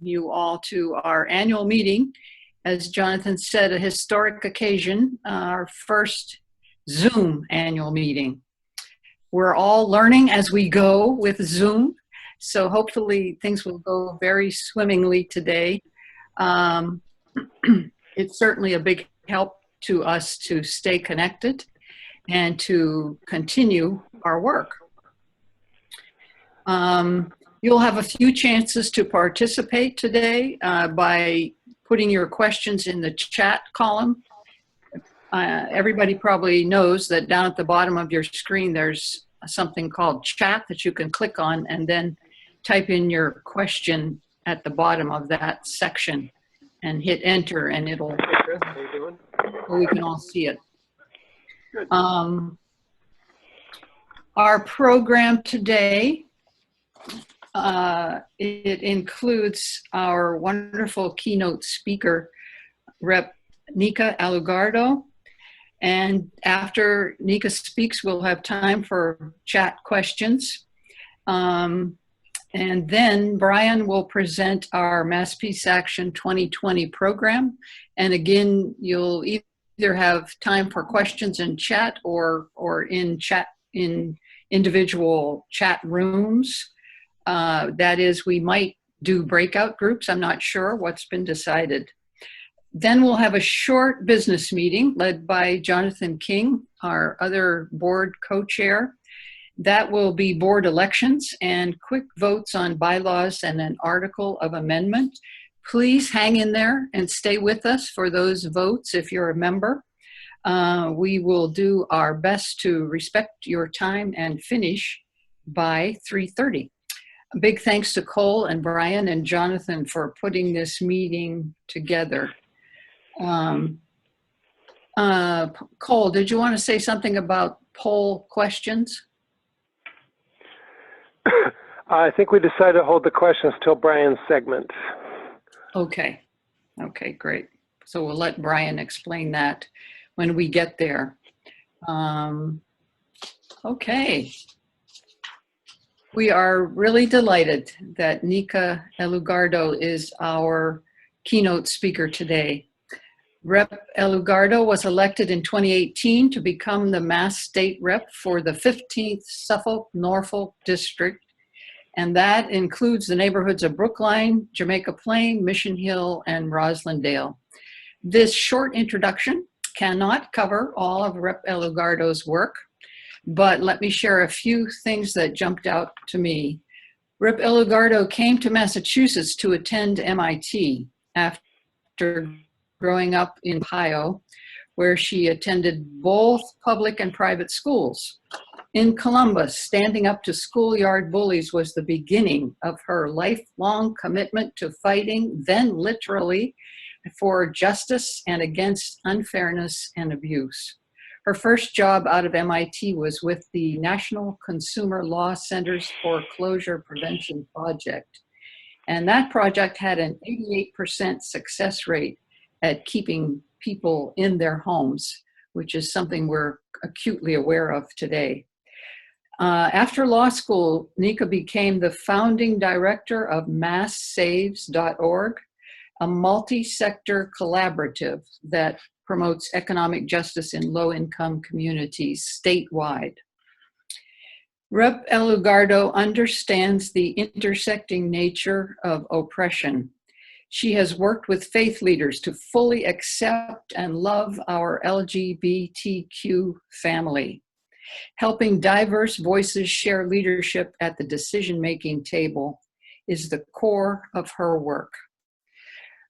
you all to our annual meeting. As Jonathan said, a historic occasion, our first Zoom annual meeting. We're all learning as we go with Zoom, so hopefully things will go very swimmingly today. It's certainly a big help to us to stay connected and to continue our work. You'll have a few chances to participate today by putting your questions in the chat column. Everybody probably knows that down at the bottom of your screen there's something called chat that you can click on and then type in your question at the bottom of that section and hit enter, and it'll, hey Chris, how you doing? we can all see it. Good. Our program today, it includes our wonderful keynote speaker, Rep. Nika Elugardo. And after Nika speaks, we'll have time for chat questions. And then Brian will present our Mass Peace Action 2020 program. And again, you'll either have time for questions in chat or in individual chat rooms. That is, we might do breakout groups. I'm not sure what's been decided. Then we'll have a short business meeting led by Jonathan King, our other board co-chair. That will be board elections and quick votes on bylaws and an article of amendment. Please hang in there and stay with us for those votes if you're a member. We will do our best to respect your time and finish by 3:30. A big thanks to Cole and Brian and Jonathan for putting this meeting together. Cole, did you want to say something about poll questions? I think we decided to hold the questions till Brian's segment. Okay. Okay, great. So we'll let Brian explain that when we get there. Okay. We are really delighted that Nika Elugardo is our keynote speaker today. Rep. Elugardo was elected in 2018 to become the Mass State Rep for the 15th Suffolk-Norfolk District, and that includes the neighborhoods of Brookline, Jamaica Plain, Mission Hill, and Roslindale. This short introduction cannot cover all of Rep. Elugardo's work, but let me share a few things that jumped out to me. Rep. Elugardo came to Massachusetts to attend MIT after growing up in Ohio, where she attended both public and private schools. In Columbus, standing up to schoolyard bullies was the beginning of her lifelong commitment to fighting, then literally, for justice and against unfairness and abuse. Her first job out of MIT was with the National Consumer Law Center's Foreclosure Prevention Project. And that project had an 88% success rate at keeping people in their homes, which is something we're acutely aware of today. After law school, Nika became the founding director of MassSaves.org, a multi-sector collaborative that promotes economic justice in low-income communities statewide. Rep. Elugardo understands the intersecting nature of oppression. She has worked with faith leaders to fully accept and love our LGBTQ family. Helping diverse voices share leadership at the decision-making table is the core of her work.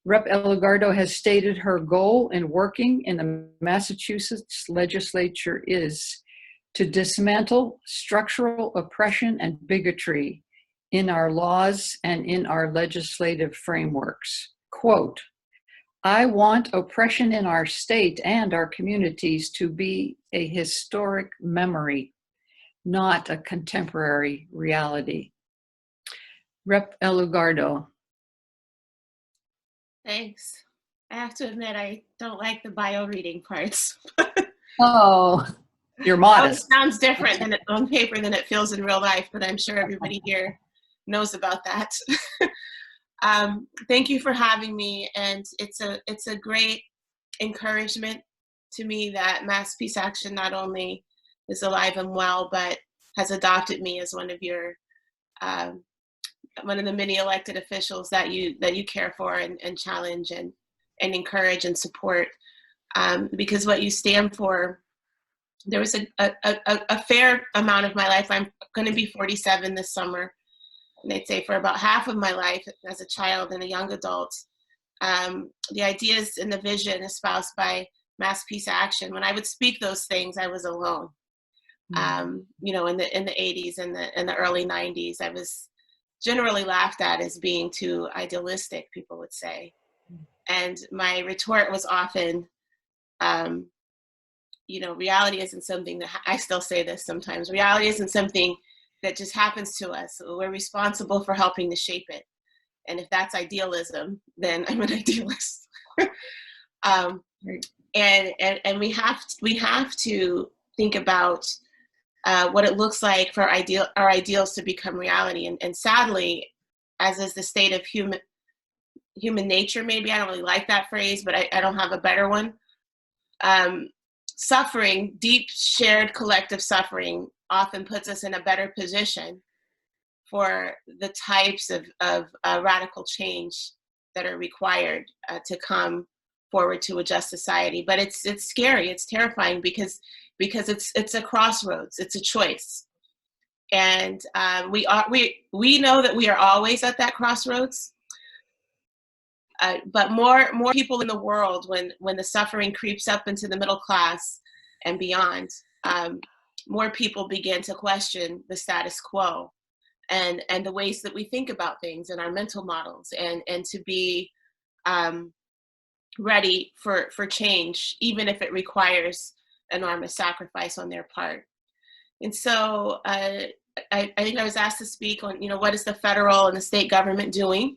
Rep. Elugardo has stated her goal in working in the Massachusetts legislature is to dismantle structural oppression and bigotry in our laws and in our legislative frameworks. Quote, I want oppression in our state and our communities to be a historic memory, not a contemporary reality. Rep. Elugardo. Thanks. I have to admit, I don't like the bio reading parts. Oh, you're modest. It sounds different on paper than it feels in real life, but I'm sure everybody here knows about that. Thank you for having me, and it's a great encouragement to me that Mass Peace Action not only is alive and well, but has adopted me as one of the many elected officials that you care for and challenge and encourage and support. Because what you stand for, there was a fair amount of my life. I'm going to be 47 this summer. And I'd say for about half of my life as a child and a young adult, the ideas and the vision espoused by Mass Peace Action, when I would speak those things, I was alone. You know, in the 80s and the early 90s, I was generally laughed at as being too idealistic, people would say. And my retort was often, you know, reality isn't something that, I still say this sometimes, reality isn't something that just happens to us. We're responsible for helping to shape it. And if that's idealism, then I'm an idealist. And we have to think about what it looks like for our ideals to become reality. And sadly, as is the state of human nature, maybe, I don't really like that phrase, but I don't have a better one. Suffering, deep shared collective suffering, often puts us in a better position for the types of radical change that are required to come forward to a just society. But it's scary, it's terrifying, because it's a crossroads, it's a choice. And we know that we are always at that crossroads. But more people in the world, when the suffering creeps up into the middle class and beyond, more people begin to question the status quo and the ways that we think about things and our mental models, and to be ready for change, even if it requires enormous sacrifice on their part. And so I think I was asked to speak on, you know, what is the federal and the state government doing,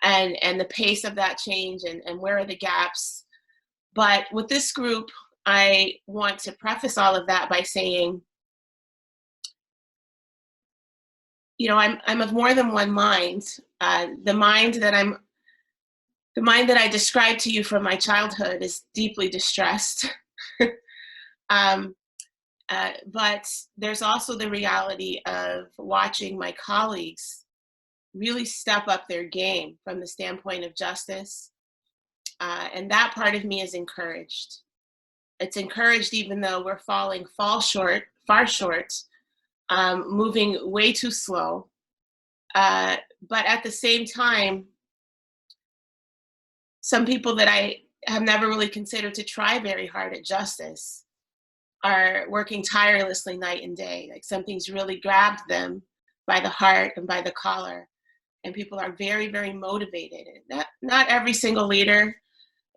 and the pace of that change, and where are the gaps. But with this group, I want to preface all of that by saying, you know, I'm of more than one mind. The mind that I described to you from my childhood is deeply distressed. But there's also the reality of watching my colleagues really step up their game from the standpoint of justice. And that part of me is encouraged. It's encouraged even though we're far short, moving way too slow. But at the same time, some people that I have never really considered to try very hard at justice are working tirelessly night and day. Like, something's really grabbed them by the heart and by the collar. And people are very, very motivated. Not every single leader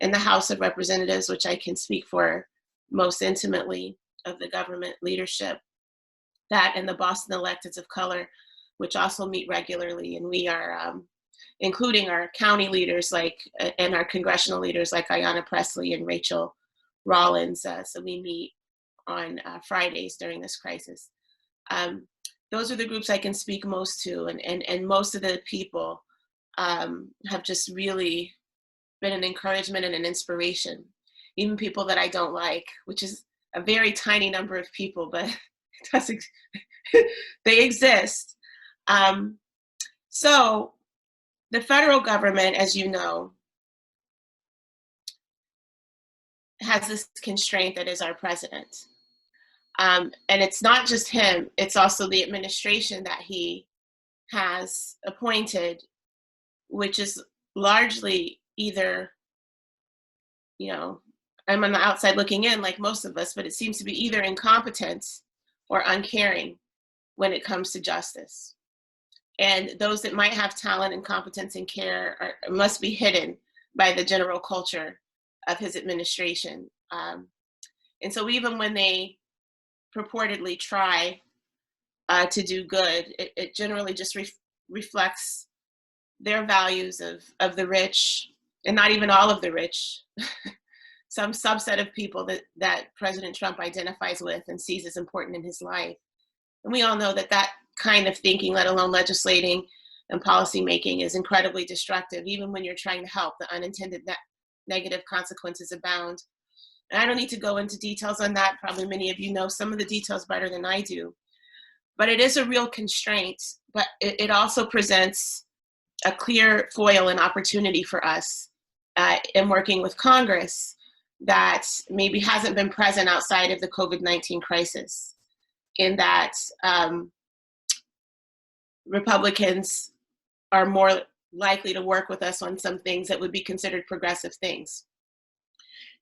in the House of Representatives, which I can speak for most intimately of the government leadership, that and the Boston electeds of color, which also meet regularly. And we are, including our county leaders and our congressional leaders like Ayanna Pressley and Rachel Rollins. So we meet on Fridays during this crisis. Those are the groups I can speak most to, and most of the people have just really been an encouragement and an inspiration. Even people that I don't like, which is a very tiny number of people, but they exist. So the federal government, as you know, has this constraint that is our president. And it's not just him, it's also the administration that he has appointed, which is largely either, you know, I'm on the outside looking in like most of us, but it seems to be either incompetent or uncaring when it comes to justice. And those that might have talent and competence and care must be hidden by the general culture of his administration. And so even when they purportedly try to do good, it generally just reflects their values of the rich, and not even all of the rich, some subset of people that President Trump identifies with and sees as important in his life. And we all know that kind of thinking, let alone legislating, and policymaking is incredibly destructive, even when you're trying to help. The unintended negative consequences abound. And I don't need to go into details on that. Probably many of you know some of the details better than I do. But it is a real constraint, but it also presents a clear foil and opportunity for us in working with Congress that maybe hasn't been present outside of the COVID-19 crisis, in that Republicans are more likely to work with us on some things that would be considered progressive things.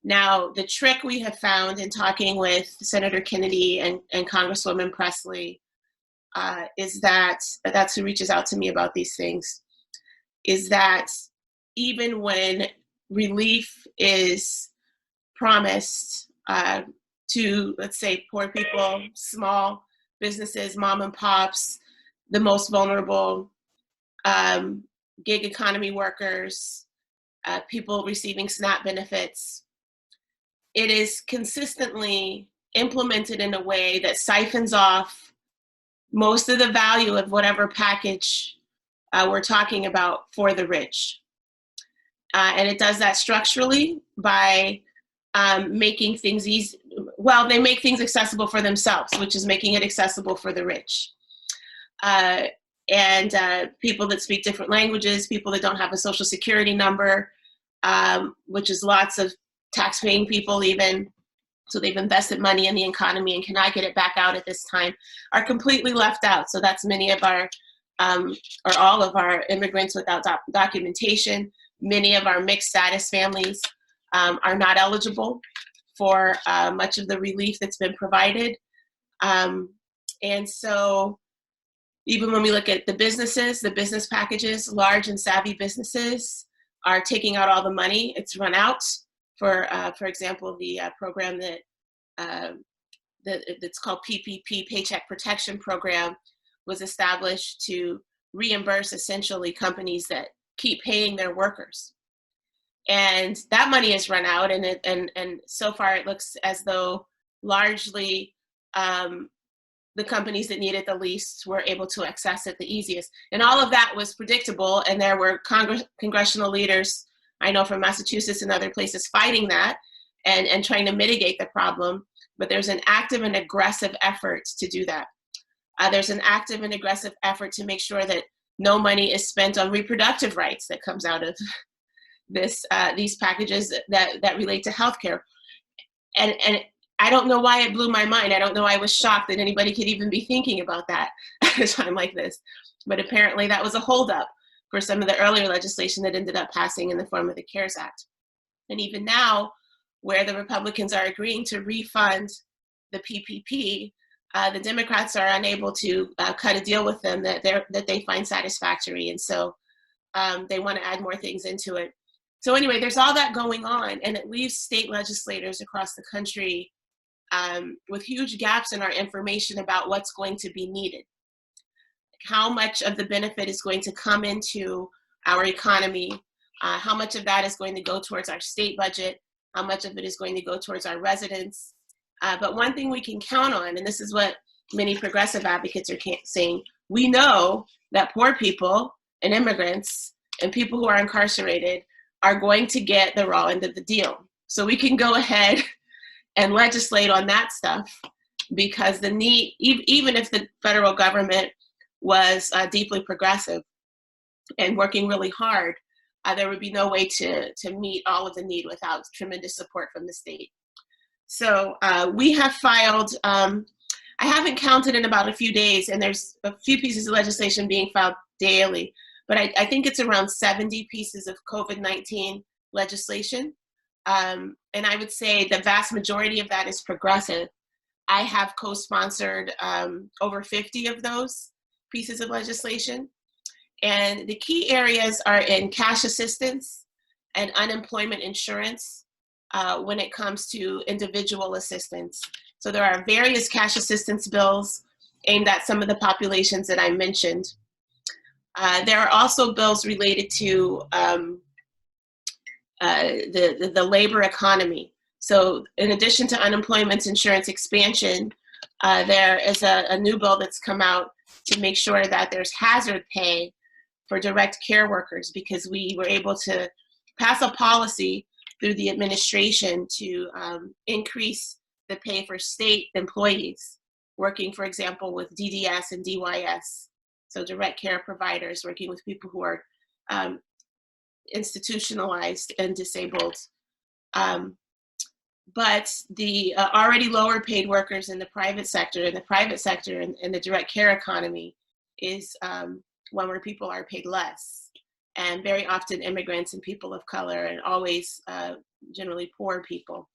Now, the trick we have found in talking with Senator Kennedy and Congresswoman Presley is that's who reaches out to me about these things, is that even when relief is promised to, let's say, poor people, small businesses, mom and pops, the most vulnerable, gig economy workers, people receiving SNAP benefits, it is consistently implemented in a way that siphons off most of the value of whatever package we're talking about for the rich. And it does that structurally by making things easy. Well, they make things accessible for themselves, which is making it accessible for the rich. And people that speak different languages, people that don't have a social security number, which is lots of tax-paying people even, so they've invested money in the economy and cannot get it back out at this time, are completely left out. So that's many of our, or all of our immigrants without documentation. Many of our mixed status families are not eligible for much of the relief that's been provided. And so even when we look at the businesses, the business packages, large and savvy businesses are taking out all the money. It's run out. For example, the program that's called PPP, Paycheck Protection Program, was established to reimburse essentially companies that keep paying their workers. And that money has run out, and so far it looks as though largely the companies that need it the least were able to access it the easiest. And all of that was predictable, and there were congressional leaders, I know from Massachusetts and other places, fighting that and trying to mitigate the problem. But there's an active and aggressive effort to do that. There's an active and aggressive effort to make sure that no money is spent on reproductive rights that comes out of these packages that relate to healthcare. And I don't know why it blew my mind. I don't know. I was shocked that anybody could even be thinking about that at a time like this. But apparently that was a holdup for some of the earlier legislation that ended up passing in the form of the CARES Act. And even now, where the Republicans are agreeing to refund the PPP, the Democrats are unable to cut a deal with them that they find satisfactory. And so they want to add more things into it. So anyway, there's all that going on, and it leaves state legislators across the country with huge gaps in our information about what's going to be needed. How much of the benefit is going to come into our economy, how much of that is going to go towards our state budget, how much of it is going to go towards our residents. But one thing we can count on, and this is what many progressive advocates are saying, we know that poor people and immigrants and people who are incarcerated are going to get the raw end of the deal. So we can go ahead and legislate on that stuff, because the need, even if the federal government was deeply progressive and working really hard, there would be no way to meet all of the need without tremendous support from the state. So we have filed, I haven't counted in about a few days, and there's a few pieces of legislation being filed daily, but I think it's around 70 pieces of COVID-19 legislation. And I would say the vast majority of that is progressive. I have co-sponsored over 50 of those pieces of legislation. And the key areas are in cash assistance and unemployment insurance when it comes to individual assistance. So there are various cash assistance bills aimed at some of the populations that I mentioned. There are also bills related to the labor economy. So in addition to unemployment insurance expansion, there is a new bill that's come out to make sure that there's hazard pay for direct care workers, because we were able to pass a policy through the administration to increase the pay for state employees working, for example, with DDS and DYS, so direct care providers working with people who are institutionalized and disabled. But the already lower paid workers in the private sector, in the direct care economy is one where people are paid less, and very often immigrants and people of color, and always generally poor people.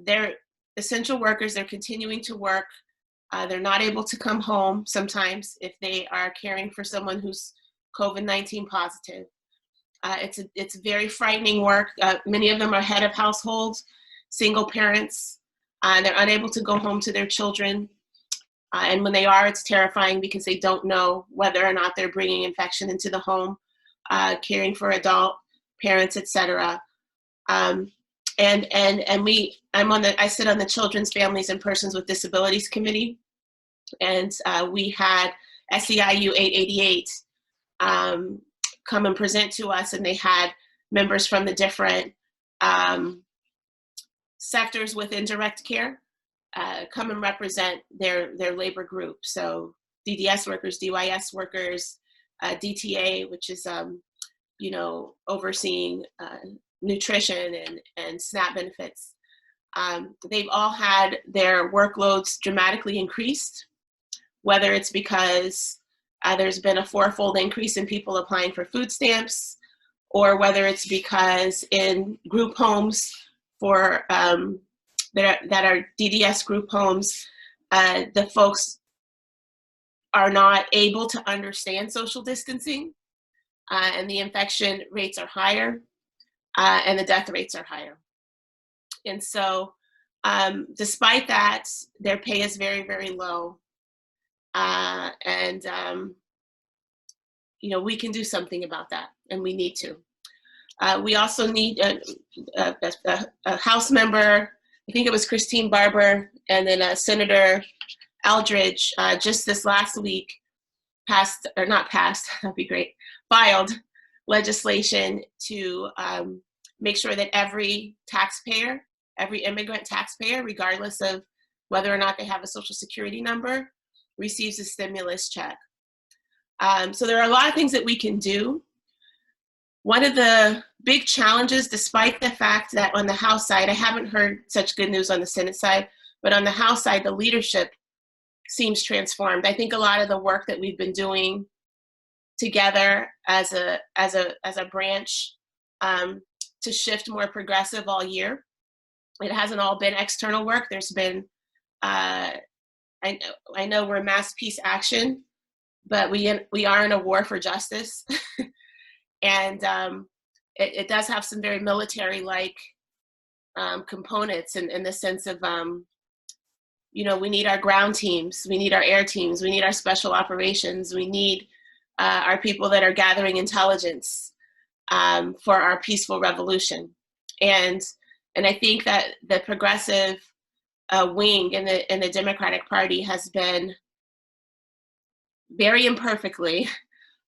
They're essential workers. They're continuing to work. They're not able to come home sometimes if they are caring for someone who's COVID-19 positive. It's very frightening work. Many of them are head of households, single parents. They're unable to go home to their children. And when they are, it's terrifying because they don't know whether or not they're bringing infection into the home, caring for adult parents, etc. I sit on the Children's, Families, and Persons with Disabilities Committee, and we had SEIU 888 come and present to us, and they had members from the different sectors within direct care come and represent their labor group. So DDS workers, DYS workers, DTA, which is overseeing nutrition and SNAP benefits. They've all had their workloads dramatically increased, whether it's because there's been a 4-fold increase in people applying for food stamps, or whether it's because in group homes for that are DDS group homes, the folks are not able to understand social distancing, and the infection rates are higher, and the death rates are higher. And so despite that, their pay is very, very low. We can do something about that, and we need to. We also need a House member, I think it was Christine Barber, and then Senator Eldridge, just this last week filed legislation to make sure that every taxpayer, every immigrant taxpayer, regardless of whether or not they have a Social Security number, receives a stimulus check. So there are a lot of things that we can do. One of the big challenges, despite the fact that on the House side, I haven't heard such good news on the Senate side, but on the House side, the leadership seems transformed. I think a lot of the work that we've been doing together as a branch to shift more progressive all year, it hasn't all been external work. There's been, I know we're mass peace action, but we are in a war for justice. And it does have some very military-like components in the sense of, we need our ground teams, we need our air teams, we need our special operations, we need our people that are gathering intelligence for our peaceful revolution. And I think that the progressive wing in the Democratic Party has been very imperfectly,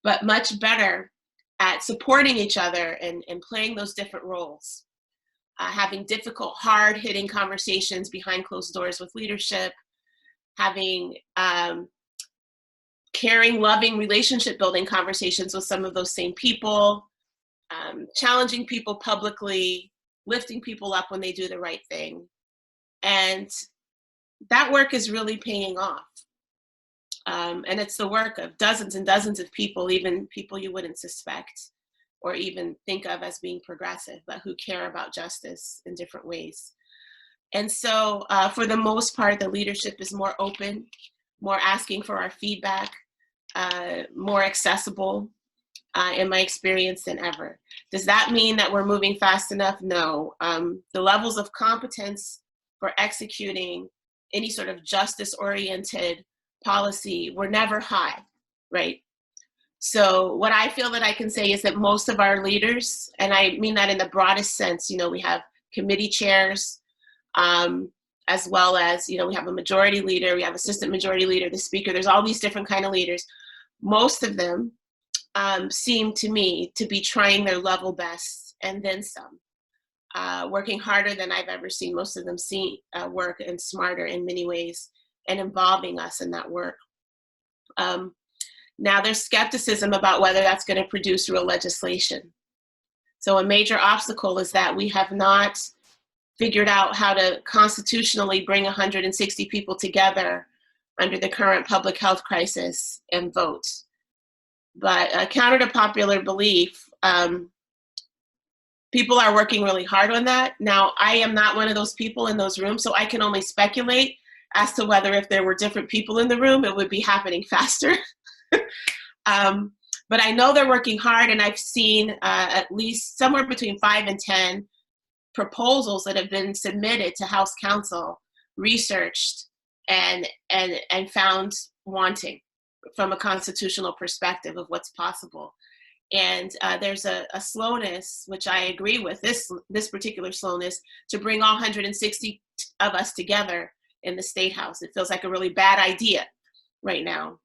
but much better at supporting each other and playing those different roles, having difficult, hard-hitting conversations behind closed doors with leadership, having caring, loving, relationship-building conversations with some of those same people, challenging people publicly, lifting people up when they do the right thing. And that work is really paying off. And it's the work of dozens and dozens of people, even people you wouldn't suspect or even think of as being progressive, but who care about justice in different ways. And so for the most part, the leadership is more open, more asking for our feedback, more accessible in my experience than ever. Does that mean that we're moving fast enough? No. The levels of competence for executing any sort of justice-oriented policy were never high, right? So what I feel that I can say is that most of our leaders, and I mean that in the broadest sense, we have committee chairs, as well as, we have a majority leader, we have assistant majority leader, the speaker, there's all these different kind of leaders. Most of them seem to me to be trying their level best and then some, working harder than I've ever seen most of them work, and smarter in many ways, and involving us in that work. Now there's skepticism about whether that's going to produce real legislation. So a major obstacle is that we have not figured out how to constitutionally bring 160 people together under the current public health crisis and vote. But counter to popular belief, people are working really hard on that. Now, I am not one of those people in those rooms, so I can only speculate as to whether if there were different people in the room, it would be happening faster. But I know they're working hard, and I've seen at least somewhere between 5 and 10 proposals that have been submitted to House Counsel, researched, and found wanting from a constitutional perspective of what's possible. And there's a slowness, which I agree with, this particular slowness, to bring all 160 of us together in the State House. It feels like a really bad idea right now.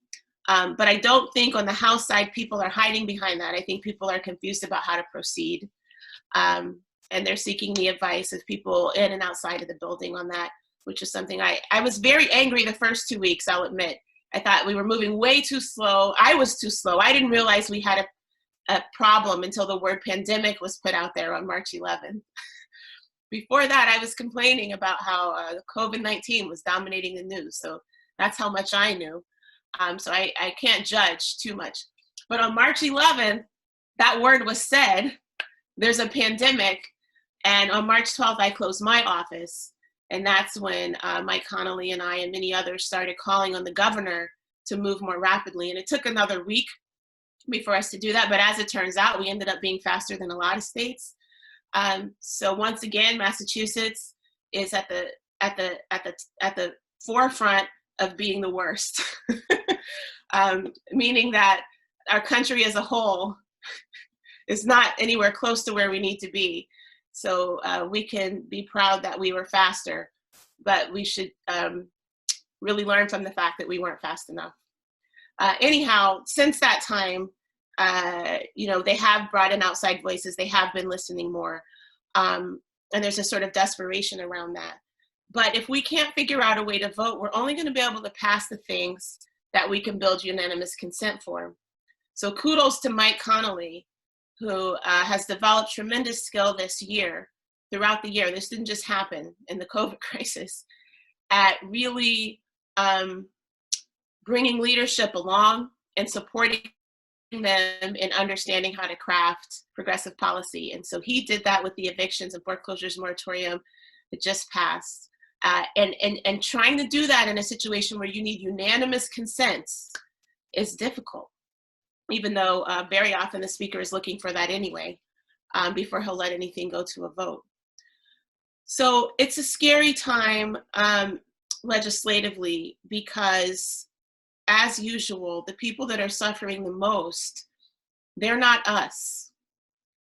But I don't think on the House side people are hiding behind that. I think people are confused about how to proceed. And they're seeking the advice of people in and outside of the building on that, which is something I was very angry the first 2 weeks, I'll admit. I thought we were moving way too slow. I was too slow. I didn't realize we had a problem until the word pandemic was put out there on March 11th. Before that, I was complaining about how COVID-19 was dominating the news. So that's how much I knew. So I can't judge too much. But on March 11th, that word was said, there's a pandemic. And on March 12th, I closed my office. And that's when Mike Connolly and I and many others started calling on the governor to move more rapidly. And it took another week before us to do that. But as it turns out, we ended up being faster than a lot of states. So once again, Massachusetts is at the forefront of being the worst, meaning that our country as a whole is not anywhere close to where we need to be. So we can be proud that we were faster, but we should really learn from the fact that we weren't fast enough. Anyhow, since that time, they have brought in outside voices. They have been listening more. And there's a sort of desperation around that. But if we can't figure out a way to vote, we're only going to be able to pass the things that we can build unanimous consent for. So kudos to Mike Connolly, who has developed tremendous skill this year, throughout the year. This didn't just happen in the COVID crisis, at really bringing leadership along and supporting them in understanding how to craft progressive policy. And so he did that with the evictions and foreclosures moratorium that just passed. And trying to do that in a situation where you need unanimous consent is difficult, even though very often the speaker is looking for that anyway, before he'll let anything go to a vote. So it's a scary time legislatively, because as usual, the people that are suffering the most, they're not us.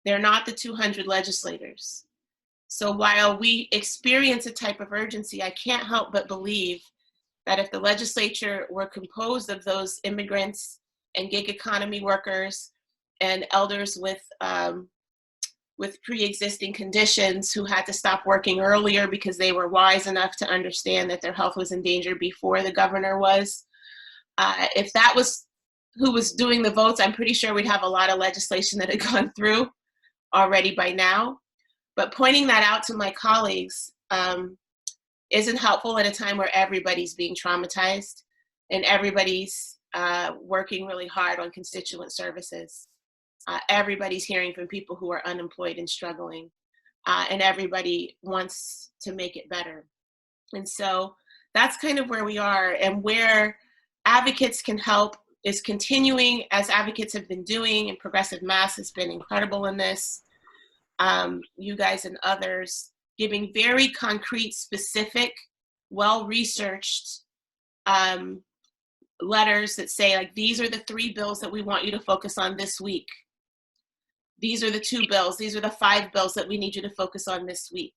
They're not the 200 legislators. So while we experience a type of urgency, I can't help but believe that if the legislature were composed of those immigrants and gig economy workers and elders with pre-existing conditions who had to stop working earlier because they were wise enough to understand that their health was in danger before the governor was, if that was who was doing the votes, I'm pretty sure we'd have a lot of legislation that had gone through already by now. But pointing that out to my colleagues isn't helpful at a time where everybody's being traumatized and everybody's working really hard on constituent services. Everybody's hearing from people who are unemployed and struggling, and everybody wants to make it better. And so that's kind of where we are, and where advocates can help is continuing, as advocates have been doing, and Progressive Mass has been incredible in this. You guys and others giving very concrete, specific, well-researched letters that say, like, these are the 3 bills that we want you to focus on this week. These are the 2 bills. These are the 5 bills that we need you to focus on this week.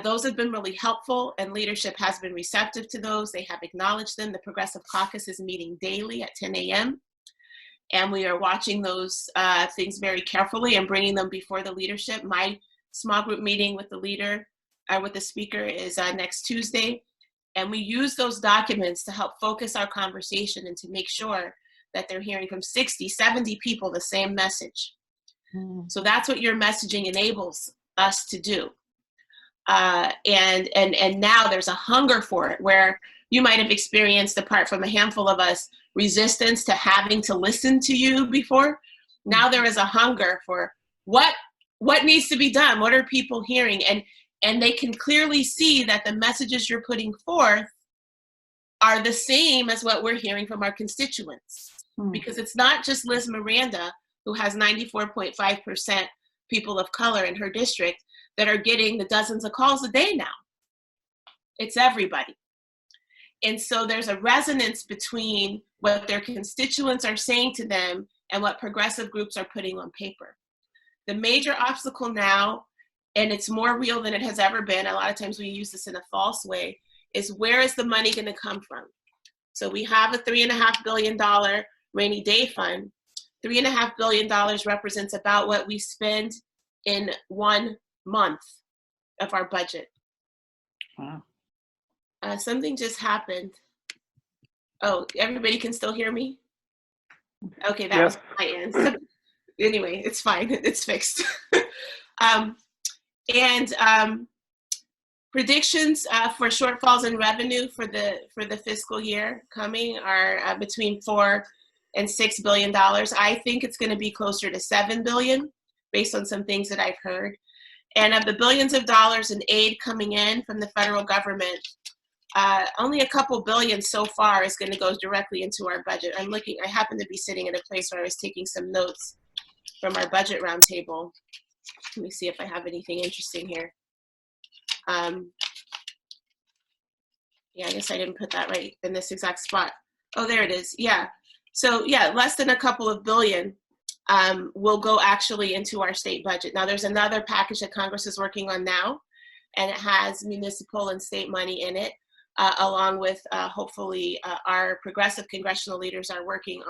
Those have been really helpful, and leadership has been receptive to those. They have acknowledged them. The Progressive Caucus is meeting daily at 10 a.m. And we are watching those things very carefully and bringing them before the leadership. My small group meeting with the leader, with the speaker, is next Tuesday. And we use those documents to help focus our conversation and to make sure that they're hearing from 60, 70 people the same message. So that's what your messaging enables us to do. And now there's a hunger for it, where you might have experienced, apart from a handful of us, resistance to having to listen to you before. Now there is a hunger for what needs to be done. What are people hearing? And they can clearly see that the messages you're putting forth are the same as what we're hearing from our constituents. Because it's not just Liz Miranda, who has 94.5% people of color in her district, that are getting the dozens of calls a day now. It's everybody. And so there's a resonance between what their constituents are saying to them and what progressive groups are putting on paper. The major obstacle now, and it's more real than it has ever been, a lot of times we use this in a false way, is where is the money going to come from? So we have a $3.5 billion rainy day fund. $3.5 billion represents about what we spend in 1 month of our budget. Wow. Something just happened. Oh, everybody can still hear me? Okay, that was my end. Anyway, it's fine. It's fixed. Predictions for shortfalls in revenue for the fiscal year coming are between $4 and $6 billion. I think it's going to be closer to $7 billion, based on some things that I've heard. And of the billions of dollars in aid coming in from the federal government, only a couple billion so far is going to go directly into our budget. I happen to be sitting in a place where I was taking some notes from our budget roundtable. Let me see if I have anything interesting here. Yeah, I guess I didn't put that right in this exact spot. Oh, there it is. Yeah. So yeah, less than a couple of billion will go actually into our state budget. Now there's another package that Congress is working on now, and it has municipal and state money in it, along with hopefully our progressive congressional leaders are working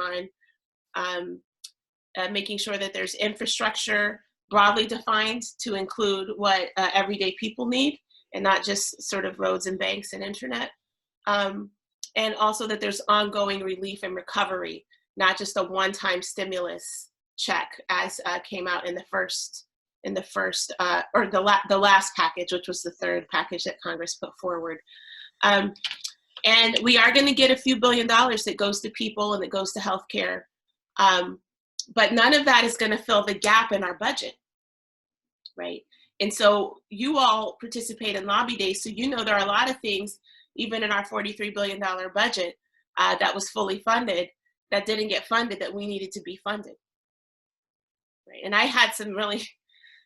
on making sure that there's infrastructure broadly defined to include what everyday people need, and not just sort of roads and banks and internet. And also that there's ongoing relief and recovery, not just a one-time stimulus check as came out in the last package, which was the third package that Congress put forward. And we are going to get a few $1 billion that goes to people and that goes to healthcare. But none of that is going to fill the gap in our budget, right? And so you all participate in lobby days, so you know there are a lot of things, even in our $43 billion budget that was fully funded, that didn't get funded, that we needed to be funded, right? And I had some really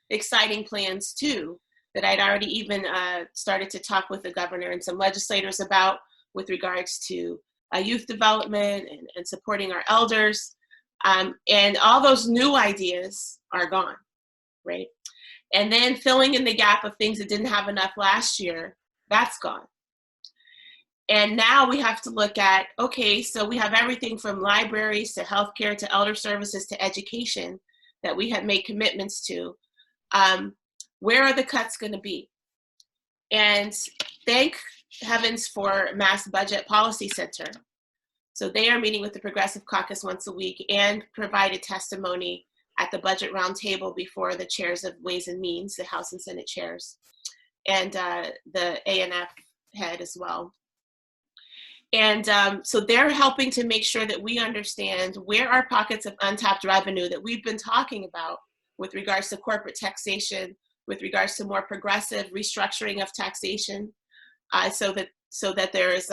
exciting plans too, that I'd already even started to talk with the governor and some legislators about, with regards to youth development and supporting our elders. And all those new ideas are gone, right? And then filling in the gap of things that didn't have enough last year, that's gone. And now we have to look at, okay, so we have everything from libraries to healthcare to elder services to education that we had made commitments to. Where are the cuts going to be? And thank heavens for Mass Budget Policy Center. So they are meeting with the Progressive Caucus once a week and provided testimony at the budget roundtable before the chairs of Ways and Means, the House and Senate chairs, and the ANF head as well. And so they're helping to make sure that we understand where are pockets of untapped revenue that we've been talking about with regards to corporate taxation, with regards to more progressive restructuring of taxation, so that there is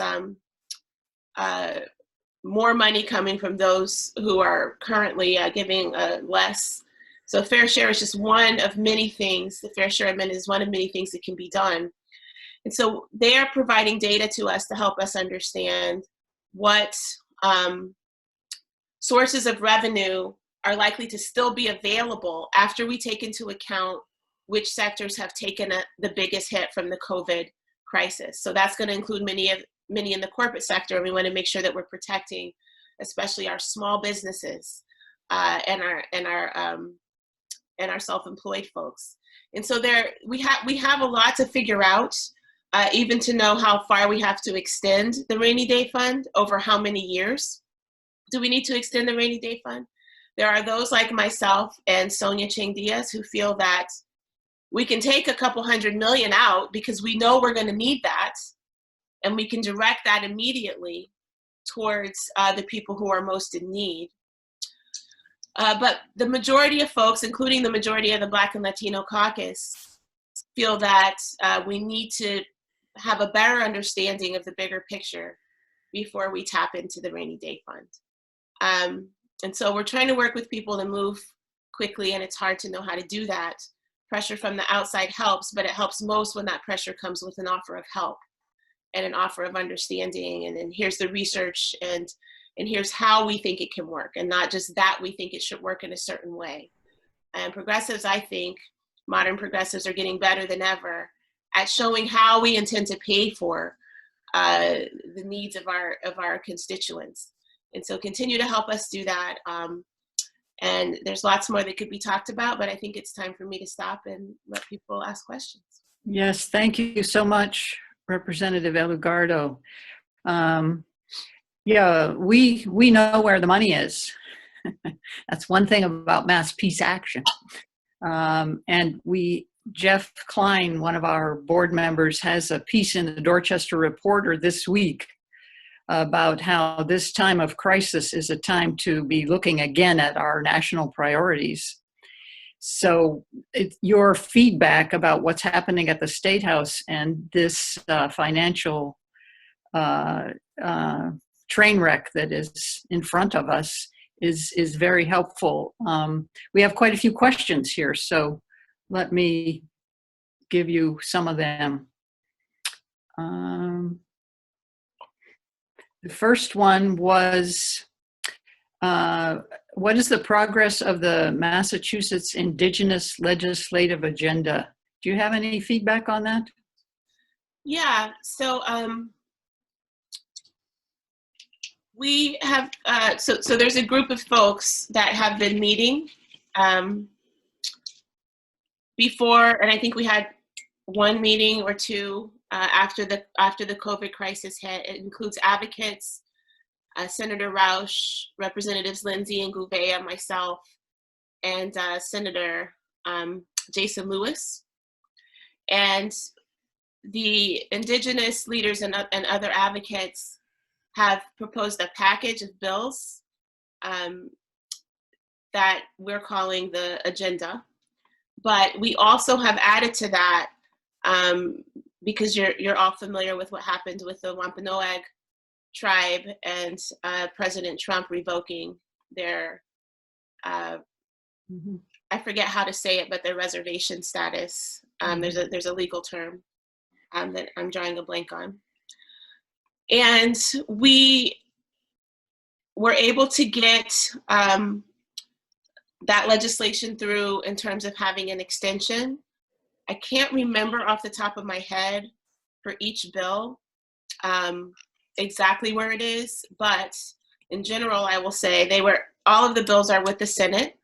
more money coming from those who are currently giving less. So fair share is just one of many things. The fair share amendment is one of many things that can be done. And so they are providing data to us to help us understand what sources of revenue are likely to still be available after we take into account which sectors have taken the biggest hit from the COVID crisis. So that's going to include many in the corporate sector. We want to make sure that we're protecting, especially our small businesses, and our self-employed folks. And so we have a lot to figure out, even to know how far we have to extend the rainy day fund, over how many years. Do we need to extend the rainy day fund? There are those like myself and Sonia Chang Diaz who feel that we can take a couple $100 million out because we know we're going to need that, and we can direct that immediately towards the people who are most in need. But the majority of folks, including the majority of the Black and Latino caucus, feel that we need to have a better understanding of the bigger picture before we tap into the rainy day fund. And so we're trying to work with people to move quickly, and it's hard to know how to do that. Pressure from the outside helps, but it helps most when that pressure comes with an offer of help and an offer of understanding, and then here's the research, and here's how we think it can work, and not just that we think it should work in a certain way. And progressives, I think, modern progressives are getting better than ever at showing how we intend to pay for the needs of our constituents. And so continue to help us do that. And there's lots more that could be talked about, but I think it's time for me to stop and let people ask questions. Yes, thank you so much, Representative Elugardo. Yeah, we know where the money is. That's one thing about mass peace action. And Jeff Klein, one of our board members, has a piece in the Dorchester Reporter this week about how this time of crisis is a time to be looking again at our national priorities. So your feedback about what's happening at the State House and this financial train wreck that is in front of us is very helpful. We have quite a few questions here, so let me give you some of them. The first one was, what is the progress of the Massachusetts Indigenous legislative agenda? Do you have any feedback on that? Yeah, so we have, so there's a group of folks that have been meeting before, and I think we had one meeting or two after the COVID crisis hit. It includes advocates, Senator Roush, Representatives Lindsay and Gouveia, myself, and Senator Jason Lewis. And the Indigenous leaders and other advocates have proposed a package of bills that we're calling the agenda. But we also have added to that, because you're all familiar with what happened with the Wampanoag tribe and President Trump revoking their, I forget how to say it, but their reservation status. There's a legal term that I'm drawing a blank on. And we were able to get that legislation through in terms of having an extension. I can't remember off the top of my head for each bill exactly where it is, but in general, I will say all of the bills are with the Senate.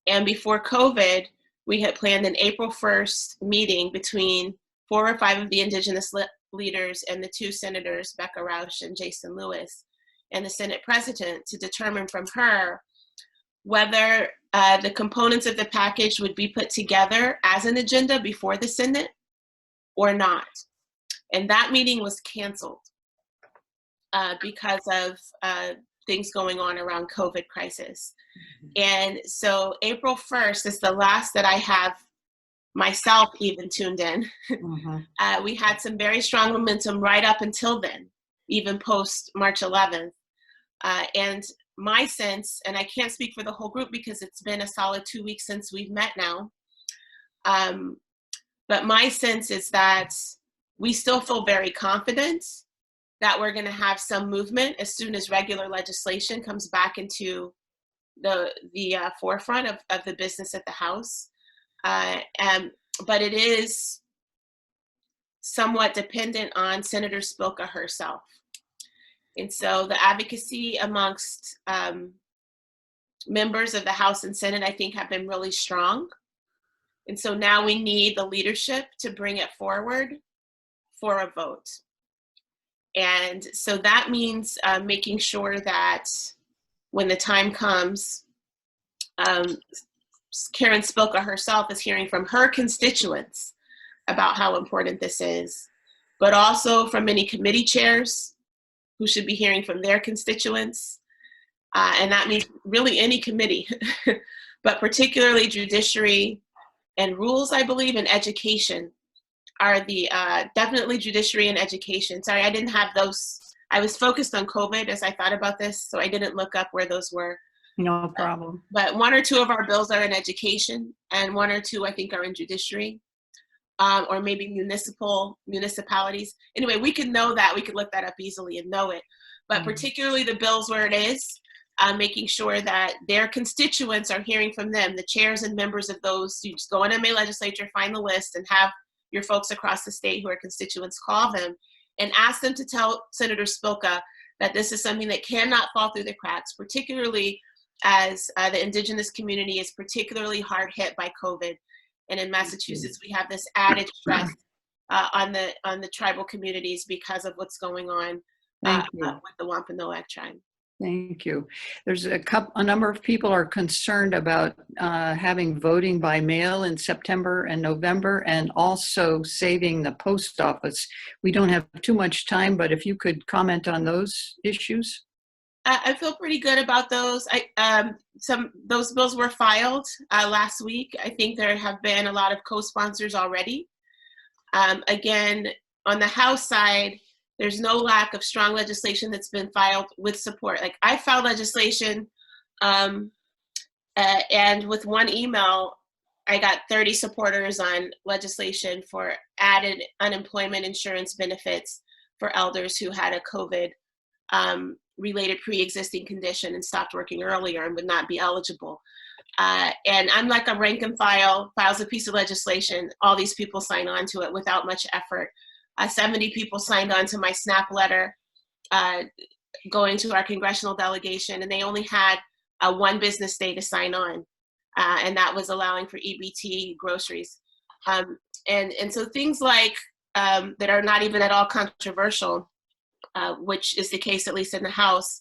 And before COVID, we had planned an April 1st meeting between 4 or 5 of the Indigenous leaders and the 2 senators, Becca Roush and Jason Lewis, and the Senate president, to determine from her whether the components of the package would be put together as an agenda before the Senate or not. And that meeting was canceled because of things going on around COVID crisis. And so April 1st is the last that I have myself even tuned in. We had some very strong momentum right up until then, even post March 11th. And my sense, and I can't speak for the whole group because it's been a solid 2 weeks since we've met now, but my sense is that we still feel very confident that we're going to have some movement as soon as regular legislation comes back into the forefront of the business at the House. But it is somewhat dependent on Senator Spilka herself. And so the advocacy amongst members of the House and Senate, I think, have been really strong. And so now we need the leadership to bring it forward for a vote. And so that means making sure that when the time comes, Karen Spilka herself is hearing from her constituents about how important this is, but also from many committee chairs who should be hearing from their constituents. And that means really any committee, but particularly judiciary and rules, I believe, and education are the, definitely judiciary and education. Sorry, I didn't have those. I was focused on COVID as I thought about this, so I didn't look up where those were. No problem. But one or two of our bills are in education, and one or two, I think, are in judiciary, or maybe municipalities. Anyway, we could know that. We could look that up easily and know it. But particularly the bills where it is, making sure that their constituents are hearing from them, the chairs and members of those. You just go in MA legislature, find the list, and have your folks across the state who are constituents call them and ask them to tell Senator Spilka that this is something that cannot fall through the cracks, particularly as the indigenous community is particularly hard hit by COVID. And in Massachusetts, we have this added stress on the tribal communities because of what's going on with the Wampanoag tribe. Thank you. There's a number of people are concerned about having voting by mail in September and November, and also saving the post office. We don't have too much time, but if you could comment on those issues. I feel pretty good about those. Those bills were filed last week. I think there have been a lot of co-sponsors already. Again, on the House side, there's no lack of strong legislation that's been filed with support. Like, I filed legislation, and with one email, I got 30 supporters on legislation for added unemployment insurance benefits for elders who had a COVID related pre-existing condition and stopped working earlier and would not be eligible. And I'm like a rank and file, files a piece of legislation. All these people sign on to it without much effort. 70 people signed on to my SNAP letter going to our congressional delegation, and they only had one business day to sign on. And that was allowing for EBT groceries. And so things like that are not even at all controversial, which is the case, at least in the House,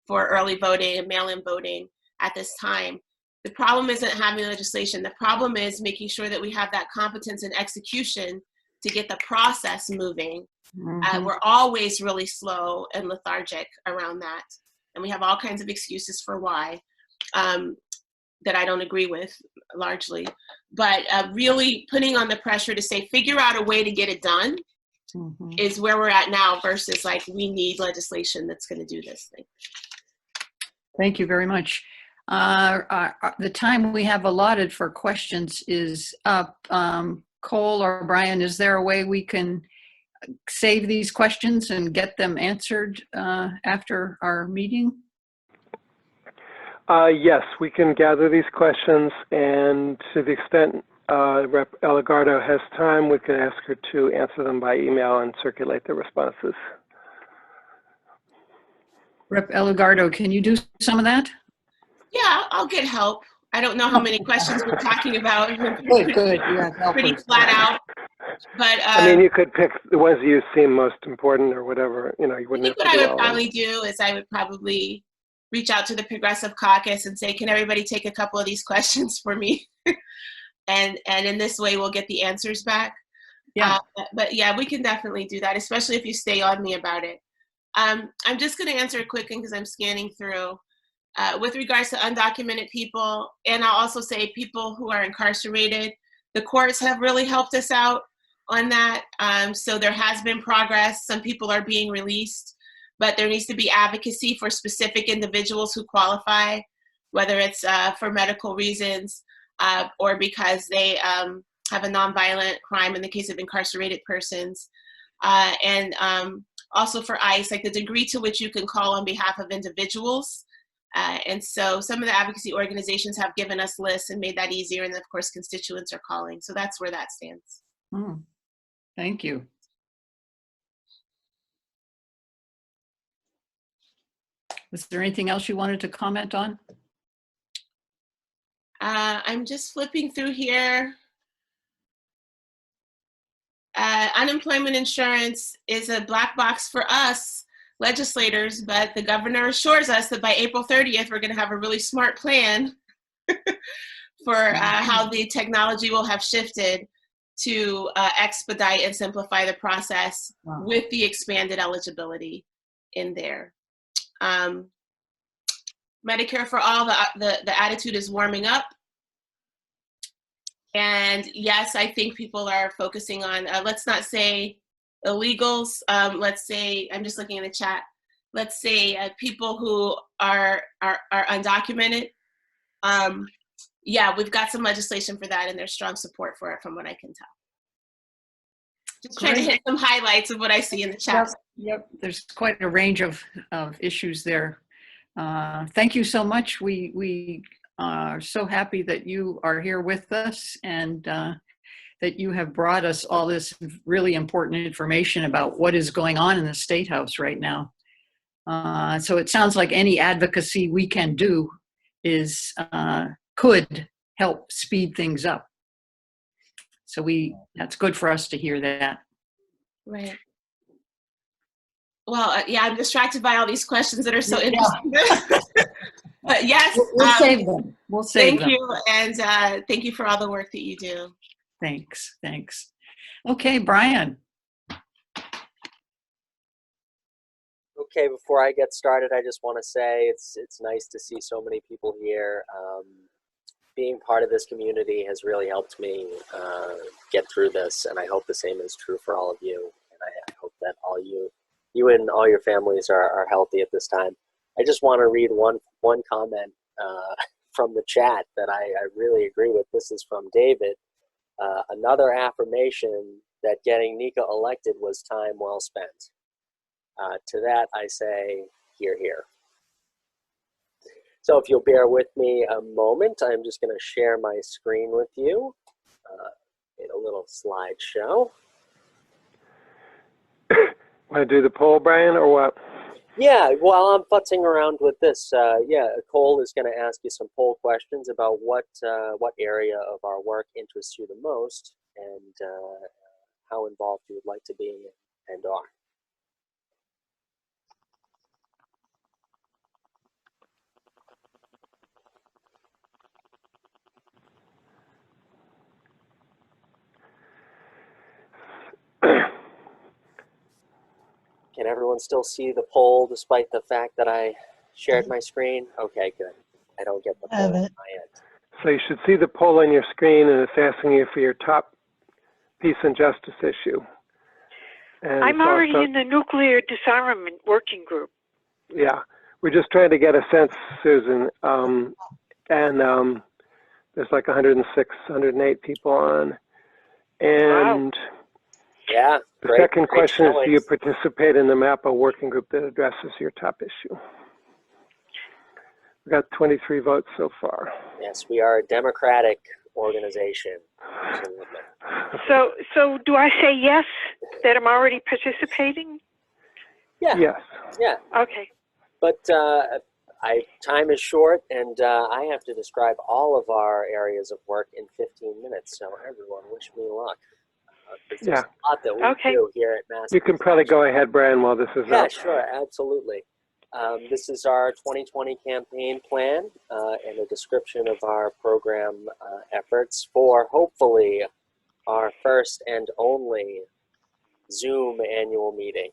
for early voting and mail-in voting at this time. The problem isn't having legislation. The problem is making sure that we have that competence and execution to get the process moving. We're always really slow and lethargic around that. And we have all kinds of excuses for why that I don't agree with largely. But really putting on the pressure to say, figure out a way to get it done is where we're at now, versus like, we need legislation that's going to do this thing. Thank you very much. The time we have allotted for questions is up. Cole or Brian, is there a way we can save these questions and get them answered after our meeting? Yes, we can gather these questions, and to the extent Rep. Elugardo has time, we can ask her to answer them by email and circulate the responses. Rep. Elugardo, can you do some of that? Yeah, I'll get help. I don't know how many questions we're talking about. Good. Yeah, pretty flat out. But I mean, you could pick the ones you seem most important or whatever. You know, you wouldn't have to do all of them. What I would probably do is I would probably reach out to the Progressive Caucus and say, can everybody take a couple of these questions for me? and in this way, we'll get the answers back. Yeah. But yeah, we can definitely do that, especially if you stay on me about it. I'm just going to answer it quickly because I'm scanning through. With regards to undocumented people, and I'll also say people who are incarcerated, the courts have really helped us out on that. So there has been progress. Some people are being released, but there needs to be advocacy for specific individuals who qualify, whether it's for medical reasons or because they have a nonviolent crime in the case of incarcerated persons. And also for ICE, like the degree to which you can call on behalf of individuals. And so some of the advocacy organizations have given us lists and made that easier. And of course, constituents are calling. So that's where that stands. Thank you. Was there anything else you wanted to comment on? I'm just flipping through here. Unemployment insurance is a black box for us legislators, but the governor assures us that by April 30th, we're going to have a really smart plan for how the technology will have shifted to expedite and simplify the process with the expanded eligibility in there. Medicare for all, the attitude is warming up. And yes, I think people are focusing on, let's not say illegals, let's say, I'm just looking in the chat, let's say people who are undocumented. Yeah, we've got some legislation for that and there's strong support for it from what I can tell. Just trying to hit some highlights of what I see in the chat. Yep. There's quite a range of issues there. Thank you so much. We are so happy that you are here with us and that you have brought us all this really important information about what is going on in the State House right now. So it sounds like any advocacy we can do is could help speed things up. So that's good for us to hear that. Right. Well, yeah, I'm distracted by all these questions that are so interesting. But yes, we'll save them. We'll save them. Thank you, and thank you for all the work that you do. Thanks. Okay, Brian. Okay, before I get started, I just want to say it's nice to see so many people here. Being part of this community has really helped me get through this, and I hope the same is true for all of you. And I hope that all you and all your families are healthy at this time. I just want to read one comment from the chat that I really agree with. This is from David. Another affirmation that getting Nika elected was time well spent. To that I say, hear, hear. So if you'll bear with me a moment, I'm just going to share my screen with you in a little slideshow. Want to do the poll, Brian, or what? Yeah, while I'm futzing around with this, Cole is going to ask you some poll questions about what area of our work interests you the most and how involved you would like to be and are. Can everyone still see the poll despite the fact that I shared my screen? Okay, good. I don't get the poll on my end. So you should see the poll on your screen, and it's asking you for your top peace and justice issue. And I'm already in the nuclear disarmament working group. Yeah, we're just trying to get a sense, Susan. And there's like 106, 108 people on. And wow. Yeah. The second question is, do you participate in the MAPA working group that addresses your top issue? We got 23 votes so far. Yes, we are a democratic organization. So do I say yes, that I'm already participating? Yeah. Yes. Yeah. Okay. But time is short, and I have to describe all of our areas of work in 15 minutes. So everyone, wish me luck. There's a lot that we do here at Mass. You can probably go ahead, Brian, while this is up. Yeah, sure, absolutely. This is our 2020 campaign plan and a description of our program efforts for hopefully our first and only Zoom annual meeting.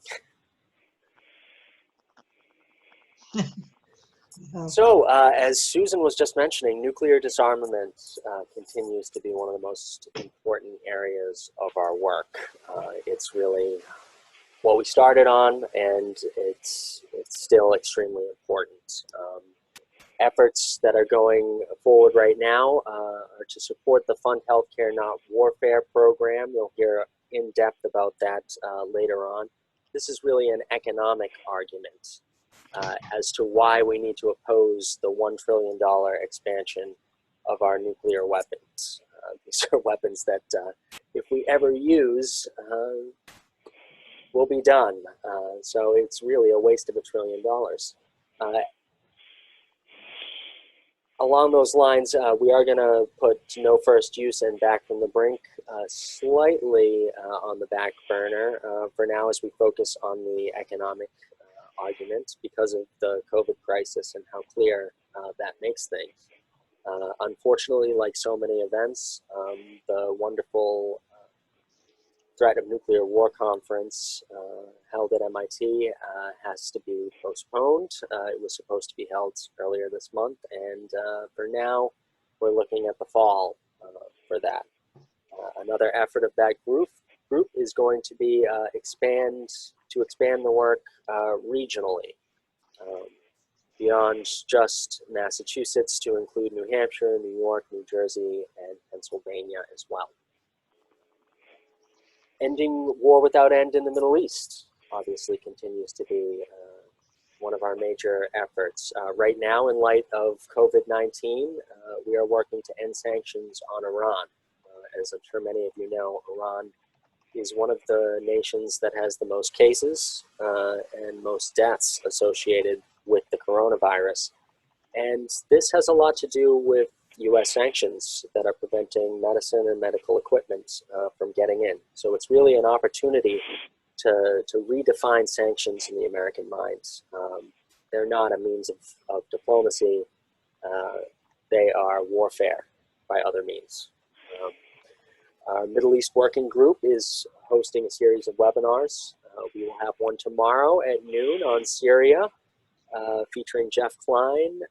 So, as Susan was just mentioning, nuclear disarmament continues to be one of the most important areas of our work. It's really what we started on, and it's still extremely important. Efforts that are going forward right now are to support the Fund Healthcare Not Warfare program. You'll hear in depth about that later on. This is really an economic argument as to why we need to oppose the $1 trillion expansion of our nuclear weapons. These are weapons that if we ever use, will be done. So it's really a waste of $1 trillion. along those lines, we are going to put no first use and back from the brink slightly on the back burner for now as we focus on the economic argument because of the COVID crisis and how clear that makes things. Unfortunately, like so many events, the wonderful threat of nuclear war conference held at MIT has to be postponed. It was supposed to be held earlier this month, and for now, we're looking at the fall for that. Another effort of that group is going to be expand the work regionally. Beyond just Massachusetts to include New Hampshire, New York, New Jersey, and Pennsylvania as well. Ending war without end in the Middle East obviously continues to be one of our major efforts. Right now, in light of COVID-19, we are working to end sanctions on Iran. As I'm sure many of you know, Iran is one of the nations that has the most cases and most deaths associated with the coronavirus. And this has a lot to do with US sanctions that are preventing medicine and medical equipment from getting in. So it's really an opportunity to redefine sanctions in the American minds. They're not a means of diplomacy. They are warfare by other means. Our Middle East Working Group is hosting a series of webinars. We will have one tomorrow at noon on Syria, featuring Jeff Klein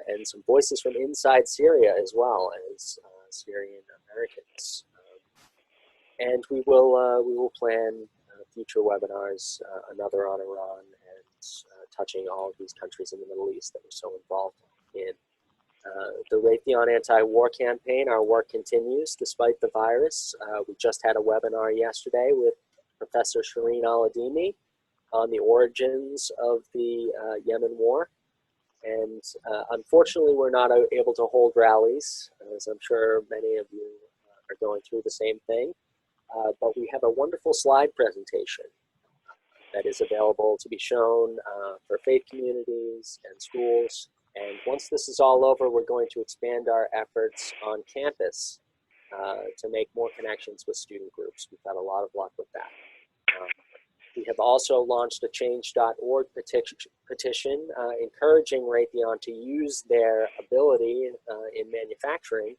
and some voices from inside Syria as well as Syrian Americans. And we will plan future webinars, another on Iran, and touching all of these countries in the Middle East that we're so involved in. The Raytheon anti-war campaign, our work continues despite the virus. We just had a webinar yesterday with Professor Shireen Aladimi on the origins of the Yemen war. And unfortunately, we're not able to hold rallies, as I'm sure many of you are going through the same thing. But we have a wonderful slide presentation that is available to be shown for faith communities and schools. And once this is all over, we're going to expand our efforts on campus to make more connections with student groups. We've had a lot of luck with that. We have also launched a change.org petition encouraging Raytheon to use their ability in manufacturing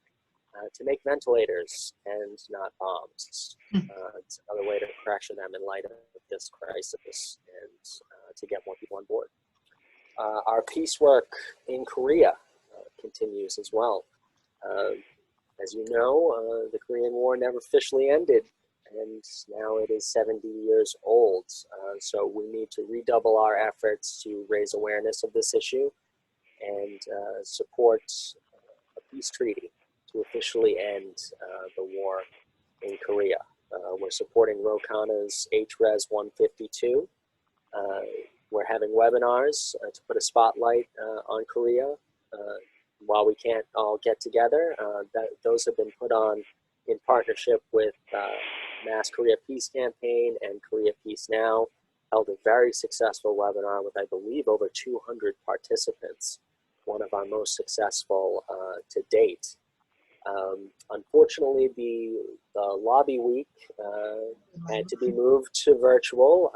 to make ventilators and not bombs. It's another way to pressure them in light of this crisis and to get more people on board. Our peace work in Korea continues as well. As you know, the Korean War never officially ended, and now it is 70 years old. So we need to redouble our efforts to raise awareness of this issue and support a peace treaty to officially end the war in Korea. We're supporting Ro Khanna's HRES 152. We're having webinars to put a spotlight on Korea while we can't all get together. Those have been put on in partnership with Mass Korea Peace Campaign and Korea Peace Now. Held a very successful webinar with, I believe, over 200 participants, one of our most successful to date. Unfortunately, the lobby week had to be moved to virtual,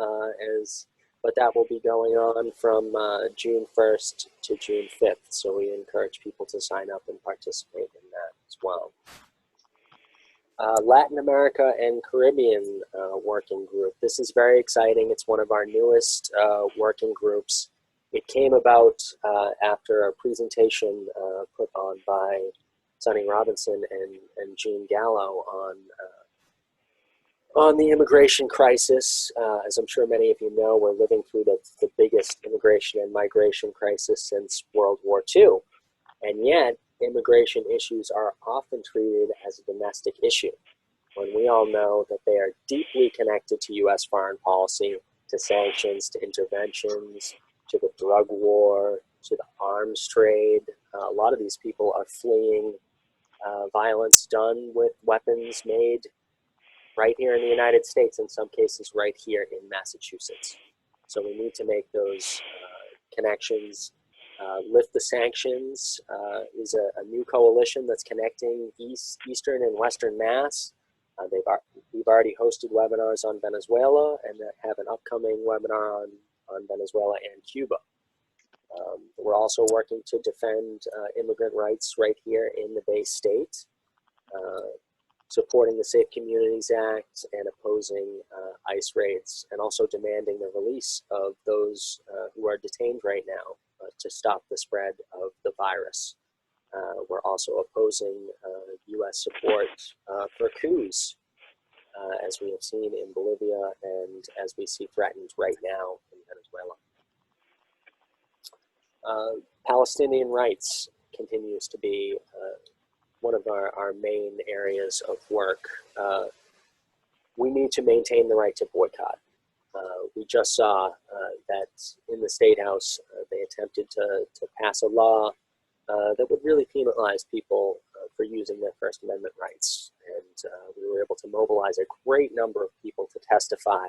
but that will be going on from June 1st to June 5th. So we encourage people to sign up and participate in that as well. Latin America and Caribbean working group. This is very exciting. It's one of our newest working groups. It came about after a presentation put on by Sonny Robinson and Jean Gallo on the immigration crisis. As I'm sure many of you know, we're living through the biggest immigration and migration crisis since World War II. And yet, immigration issues are often treated as a domestic issue, when we all know that they are deeply connected to U.S. foreign policy, to sanctions, to interventions, to the drug war, to the arms trade. A lot of these people are fleeing violence done with weapons made right here in the United States, in some cases right here in Massachusetts. So we need to make those connections Lift the Sanctions is a new coalition that's connecting Eastern and Western Mass. We've already hosted webinars on Venezuela and have an upcoming webinar on Venezuela and Cuba. We're also working to defend immigrant rights right here in the Bay State, supporting the Safe Communities Act and opposing ICE raids, and also demanding the release of those who are detained right now to stop the spread of the virus. We're also opposing U.S. support for coups, as we have seen in Bolivia and as we see threatened right now in Venezuela. Palestinian rights continues to be one of our main areas of work. We need to maintain the right to boycott. We just saw that in the State House, they attempted to pass a law that would really penalize people for using their First Amendment rights. And we were able to mobilize a great number of people to testify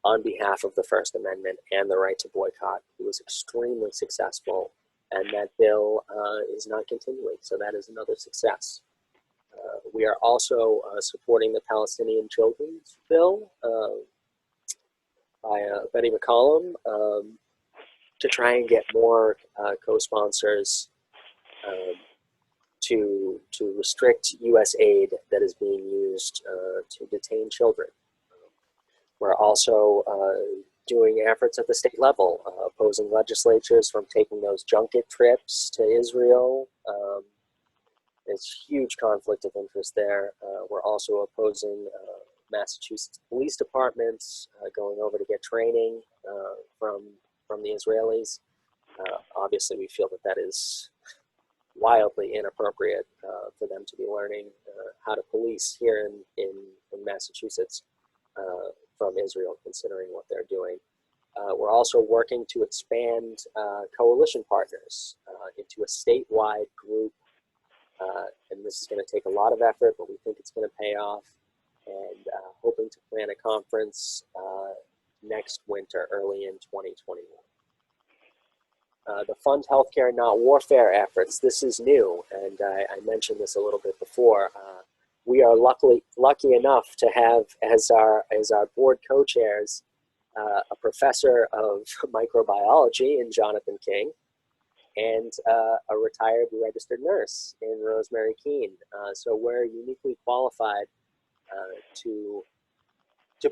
on behalf of the First Amendment and the right to boycott. It was extremely successful, and that bill is not continuing, so that is another success. We are also supporting the Palestinian Children's Bill by Betty McCollum to try and get more co-sponsors to restrict U.S. aid that is being used to detain children. We're also doing efforts at the state level, opposing legislatures from taking those junket trips to Israel. There's huge conflict of interest there. We're also opposing Massachusetts police departments going over to get training from the Israelis. Obviously, we feel that is wildly inappropriate for them to be learning how to police here in Massachusetts from Israel, considering what they're doing. We're also working to expand coalition partners into a statewide group, and this is going to take a lot of effort, but we think it's going to pay off, and hoping to plan a conference next winter, early in 2021. The Fund Healthcare Not Warfare efforts, this is new, and I mentioned this a little bit before. We are lucky enough to have as our board co-chairs a professor of microbiology in Jonathan King, and a retired registered nurse in Rosemary Keene. So we're uniquely qualified to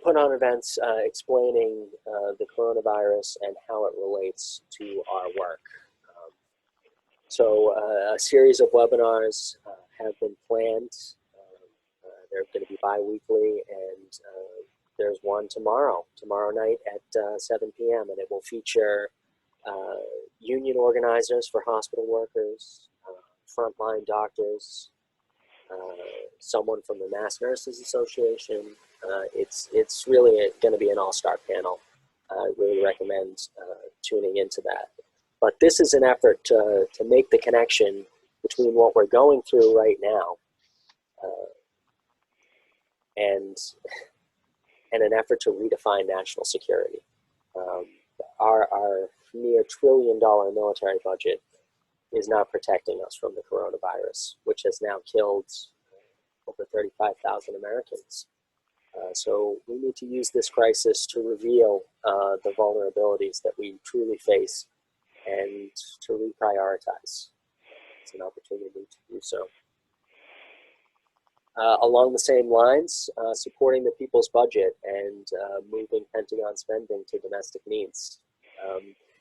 put on events explaining the coronavirus and how it relates to our work. So a series of webinars have been planned. They're going to be bi-weekly, and there's one tomorrow night at 7 p.m., and it will feature union organizers for hospital workers, frontline doctors, someone from the Mass Nurses Association. It's really going to be an all-star panel. I really recommend tuning into that. But this is an effort to make the connection between what we're going through right now and an effort to redefine national security. Our near $1 trillion military budget is not protecting us from the coronavirus, which has now killed over 35,000 Americans. So we need to use this crisis to reveal the vulnerabilities that we truly face and to reprioritize. It's an opportunity to do so. Along the same lines, supporting the people's budget and moving Pentagon spending to domestic needs.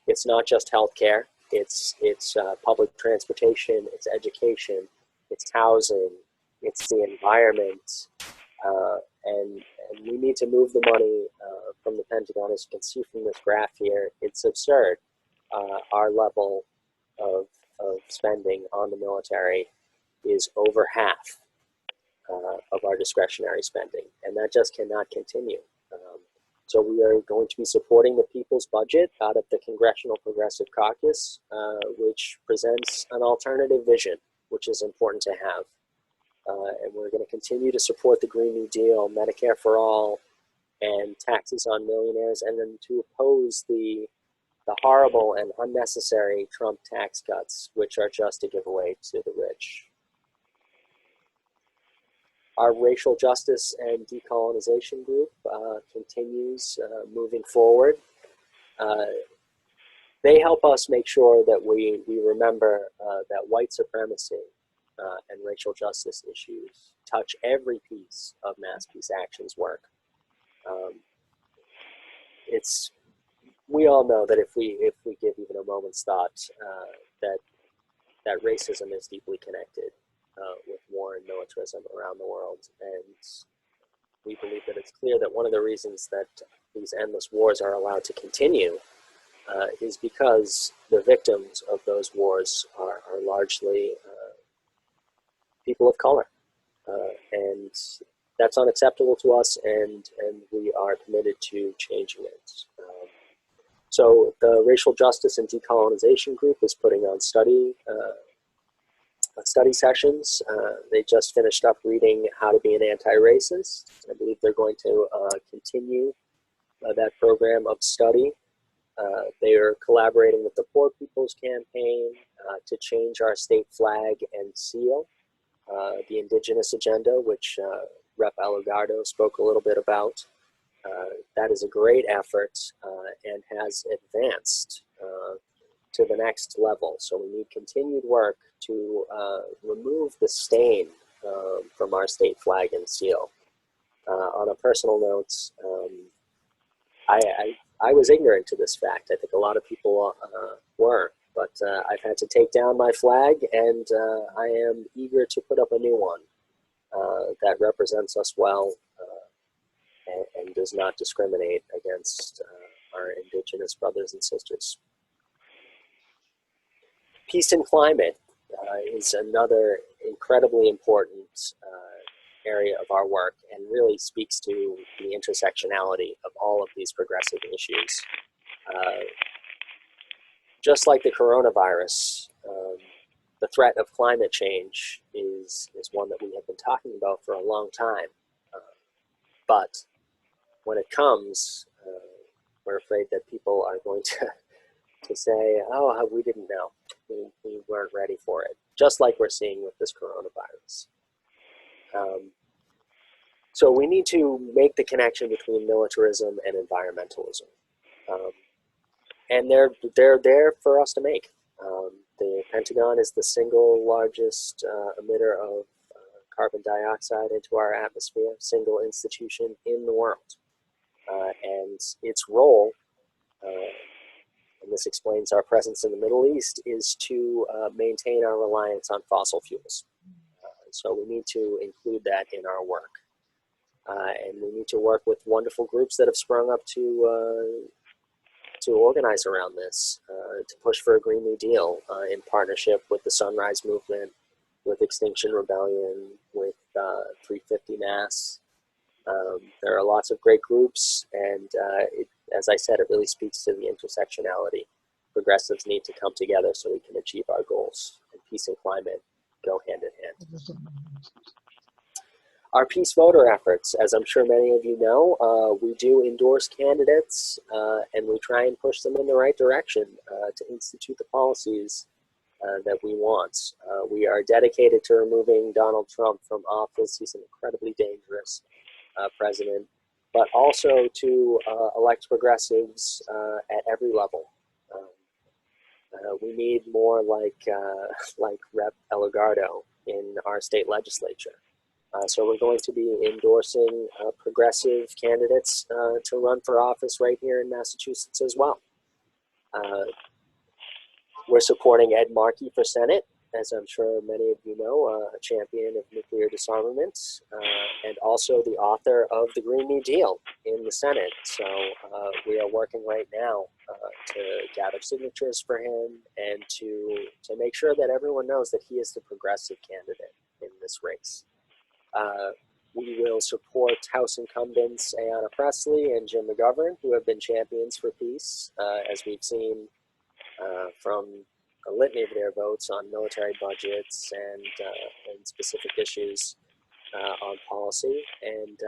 It's not just healthcare, it's public transportation, it's education, it's housing, it's the environment, and we need to move the money from the Pentagon. As you can see from this graph here, it's absurd. Our level of spending on the military is over half of our discretionary spending, and that just cannot continue. So we are going to be supporting the people's budget out of the Congressional Progressive Caucus, which presents an alternative vision, which is important to have. And we're going to continue to support the Green New Deal, Medicare for All, and taxes on millionaires, and then to oppose the the horrible and unnecessary Trump tax cuts, which are just a giveaway to the rich. Our racial justice and decolonization group continues moving forward. They help us make sure that we remember that white supremacy and racial justice issues touch every piece of Mass Peace Action's work. We all know that if we give even a moment's thought, that racism is deeply connected with war and militarism around the world, and we believe that it's clear that one of the reasons that these endless wars are allowed to continue is because the victims of those wars are largely people of color, and that's unacceptable to us, and we are committed to changing it. So the Racial Justice and Decolonization Group is putting on study sessions. They just finished up reading How to Be an Anti-Racist. I believe they're going to continue that program of study. They are collaborating with the Poor People's Campaign to change our state flag and seal, the Indigenous agenda, which Rep. Elugardo spoke a little bit about. That is a great effort and has advanced to the next level. So we need continued work to remove the stain from our state flag and seal. On a personal note, I was ignorant to this fact. I think a lot of people were, but I've had to take down my flag, and I am eager to put up a new one that represents us well and does not discriminate against our Indigenous brothers and sisters. Peace and climate is another incredibly important area of our work, and really speaks to the intersectionality of all of these progressive issues. Just like the coronavirus, the threat of climate change is one that we have been talking about for a long time. But when it comes, we're afraid that people are going to say, oh, we didn't know. We weren't ready for it. Just like we're seeing with this coronavirus. So we need to make the connection between militarism and environmentalism. And they're there for us to make. The Pentagon is the single largest emitter of carbon dioxide into our atmosphere, single institution in the world. And its role, and this explains our presence in the Middle East, is to maintain our reliance on fossil fuels. So we need to include that in our work. And we need to work with wonderful groups that have sprung up to organize around this, to push for a Green New Deal in partnership with the Sunrise Movement, with Extinction Rebellion, with 350 Mass. There are lots of great groups, and as I said, it really speaks to the intersectionality. Progressives need to come together so we can achieve our goals, and peace and climate go hand in hand. Our peace voter efforts, as I'm sure many of you know, we do endorse candidates and we try and push them in the right direction to institute the policies that we want. We are dedicated to removing Donald Trump from office. He's an incredibly dangerous president, but also to elect progressives at every level. We need more like Rep. Elugardo in our state legislature. So we're going to be endorsing progressive candidates to run for office right here in Massachusetts as well. We're supporting Ed Markey for Senate, as I'm sure many of you know, a champion of nuclear disarmament, and also the author of the Green New Deal in the Senate. So we are working right now to gather signatures for him and to make sure that everyone knows that he is the progressive candidate in this race. We will support House incumbents Ayanna Pressley and Jim McGovern, who have been champions for peace, as we've seen from a litany of their votes on military budgets and specific issues. on policy, and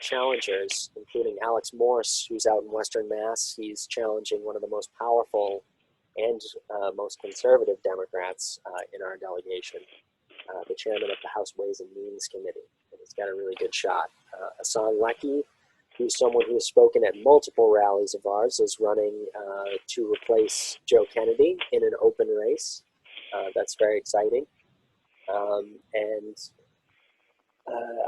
challengers, including Alex Morse, who's out in Western Mass. He's challenging one of the most powerful and most conservative Democrats in our delegation, the chairman of the House Ways and Means Committee. And he's got a really good shot. Hassan Leckie, who's someone who has spoken at multiple rallies of ours, is running to replace Joe Kennedy in an open race. That's very exciting.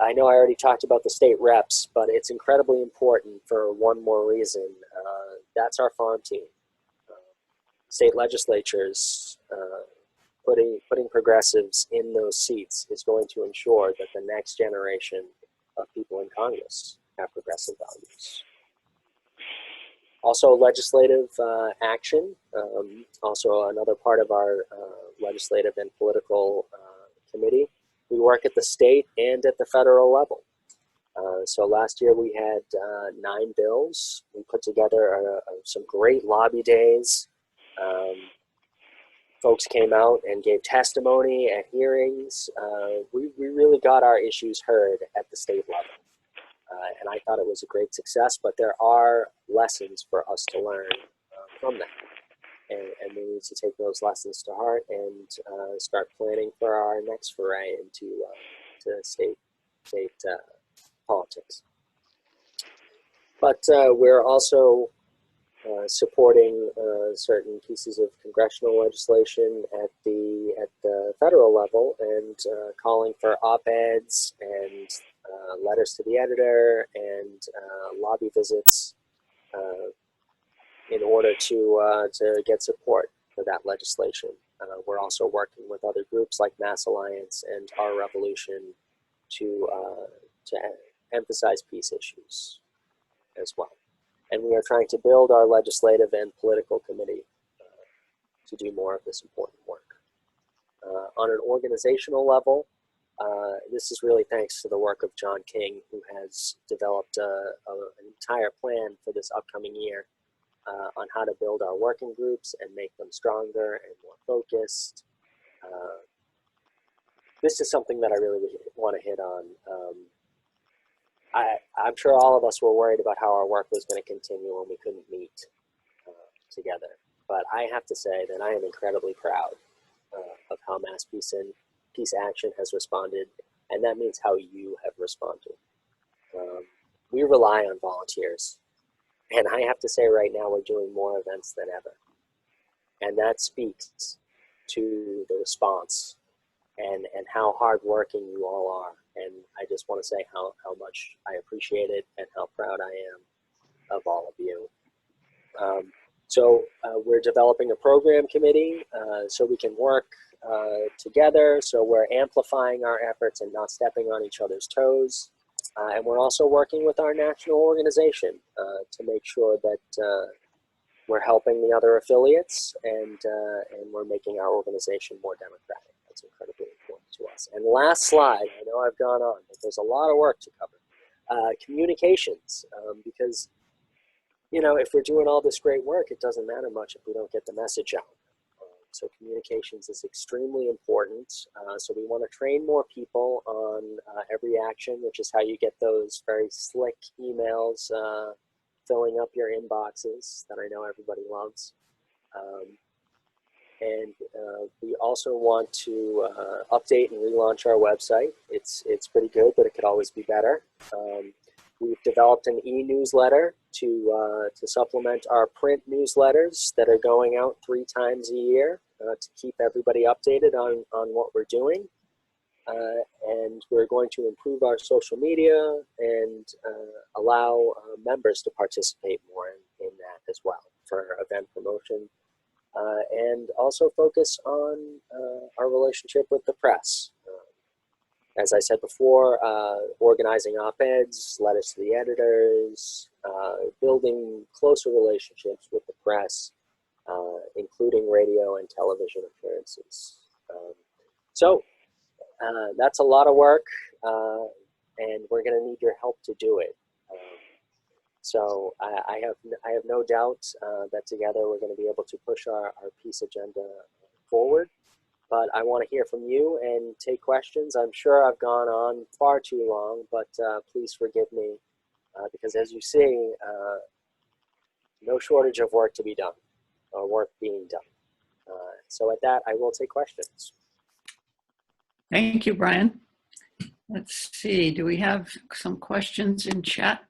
I know I already talked about the state reps, but it's incredibly important for one more reason. That's our farm team. State legislatures putting progressives in those seats is going to ensure that the next generation of people in Congress have progressive values. Also, legislative action, also another part of our legislative and political committee. We work at the state and at the federal level. So last year we had 9 bills. We put together some great lobby days. Folks came out and gave testimony at hearings. We really got our issues heard at the state level. And I thought it was a great success, but there are lessons for us to learn from that. And we need to take those lessons to heart and start planning for our next foray into to state politics. But we're also supporting certain pieces of congressional legislation at the federal level, and calling for op-eds and letters to the editor and lobby visits in order to get support for that legislation. We're also working with other groups like Mass Alliance and Our Revolution to emphasize peace issues as well. And we are trying to build our legislative and political committee to do more of this important work. On an organizational level, this is really thanks to the work of John King, who has developed an entire plan for this upcoming year on how to build our working groups and make them stronger and more focused. This is something that I really want to hit on. I'm sure all of us were worried about how our work was going to continue when we couldn't meet together. But I have to say that I am incredibly proud of how Mass Peace Action has responded, and that means how you have responded. We rely on volunteers, and I have to say right now we're doing more events than ever. And that speaks to the response and how hardworking you all are. And I just want to say how much I appreciate it and how proud I am of all of you. So we're developing a program committee so we can work together. So we're amplifying our efforts and not stepping on each other's toes. And we're also working with our national organization to make sure that we're helping the other affiliates and we're making our organization more democratic. That's incredibly important to us. And last slide, I know I've gone on, but there's a lot of work to cover. Communications, because, you know, if we're doing all this great work, it doesn't matter much if we don't get the message out. So communications is extremely important. So we want to train more people on every action, which is how you get those very slick emails filling up your inboxes that I know everybody loves. And we also want to update and relaunch our website. It's pretty good, but it could always be better. We've developed an e-newsletter to supplement our print newsletters that are going out 3 times a year to keep everybody updated on what we're doing. And we're going to improve our social media and allow members to participate more in that as well for event promotion. And also focus on our relationship with the press. As I said before, organizing op-eds, letters to the editors, building closer relationships with the press, including radio and television appearances. So that's a lot of work, and we're going to need your help to do it. So I have no doubt that together we're going to be able to push our peace agenda forward. but I want to hear from you and take questions. I'm sure I've gone on far too long, but please forgive me because as you see, no shortage of work to be done or work being done. So at that, I will take questions. Thank you, Brian. Let's see, do we have some questions in chat?